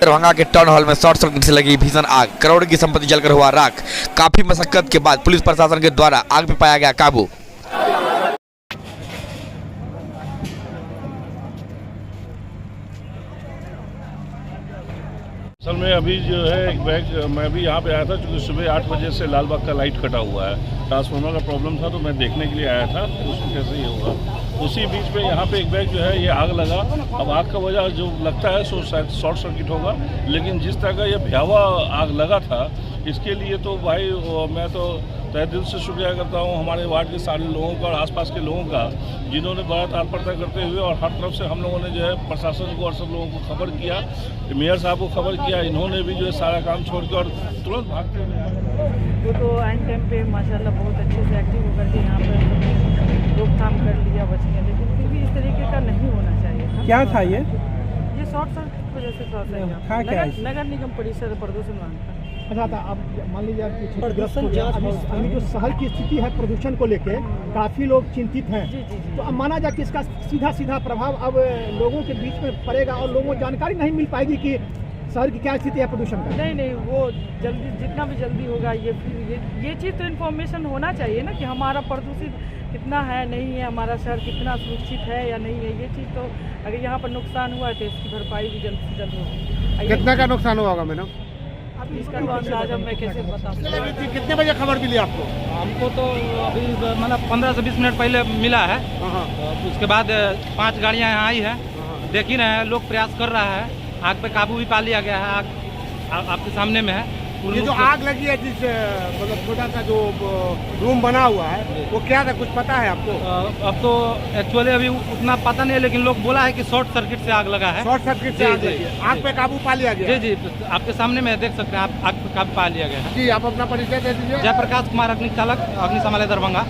दरभंगा के town hall में short circuit से लगी भीषण आग, करोड़ों की संपत्ति जलकर हुआ राख। काफी मशक्कत के बाद पुलिस प्रशासन के द्वारा आग पर पाया गया काबू। असल में अभी जो है एक बैग मैं भी यहाँ पे आया था क्योंकि सुबह 8 बजे से लाल बाग का लाइट कटा हुआ है, ट्रांसफार्मर का प्रॉब्लम था, तो मैं देखने के लिए आया था तो उसमें कैसे ये होगा। उसी बीच में यहाँ पे एक बैग जो है ये आग लगा। अब आग का वजह जो लगता है सो शायद शॉर्ट सर्किट होगा, लेकिन जिस तरह का ये भयावह आग लगा था इसके लिए तो भाई मैं तो तहे दिल से शुक्रिया करता हूँ हमारे वार्ड के सारे लोगों का और आसपास के लोगों का, जिन्होंने बड़ा तत्परता करते हुए और हर तरफ से हम लोगों ने जो है प्रशासन को और सब लोगों को खबर किया, मेयर साहब को खबर किया, इन्होंने भी जो है सारा काम छोड़ के और तुरंत भागते हुए वो तो आइन टाइम पे माशाल्लाह बहुत अच्छे से एक्टिव होकर के यहाँ पर रोकथाम कर लिया बच गया, लेकिन फिर भी इस तरीके का नहीं होना चाहिए था। क्या था ये शॉर्ट सर्किट की वजह से था क्या? नगर निगम परिषद प्रदूषण मांगता है। अच्छा था, अब मान लीजिए कि प्रदूषण अभी जो शहर की स्थिति है प्रदूषण को लेके काफ़ी लोग चिंतित हैं। जी। तो अब माना जाए कि इसका सीधा प्रभाव अब लोगों के बीच में पड़ेगा और लोगों को जानकारी नहीं मिल पाएगी कि शहर की क्या स्थिति है प्रदूषण का। नहीं, वो जल्दी जितना भी जल्दी होगा ये चीज़ तो इन्फॉर्मेशन होना चाहिए ना कि हमारा प्रदूषित कितना है नहीं है, हमारा शहर कितना सुरक्षित है या नहीं है। ये चीज़ तो अगर यहाँ पर नुकसान हुआ है तो इसकी भरपाई भी जल्द से जल्द होगी। कितना का नुकसान हुआ होगा मैडम? अब इसका तो अंदाजा मैं कैसे बता सकता हूँ। कितने बजे खबर मिली आपको? हमको तो अभी मतलब 15 से 20 मिनट पहले मिला है। उसके बाद 5 गाड़ियाँ यहाँ आई है, देख ही रहे हैं, लोग प्रयास कर रहा है, आग पे काबू भी पा लिया गया है। आग आपके सामने में है। ये जो आग लगी है जिस मतलब छोटा सा जो रूम बना हुआ है वो क्या था, कुछ पता है आपको? अब तो एक्चुअली अभी उतना पता नहीं है, लेकिन लोग बोला है कि शॉर्ट सर्किट से आग लगा है। शॉर्ट सर्किट से आग लगी है। आग पे काबू पा लिया गया? जी, आपके सामने में देख सकते हैं, आप आग पे काबू पा लिया गया है। जी, आप अपना परिचय दे दीजिए। जयप्रकाश कुमार, अग्निचालक, अग्निशमन दरभंगा।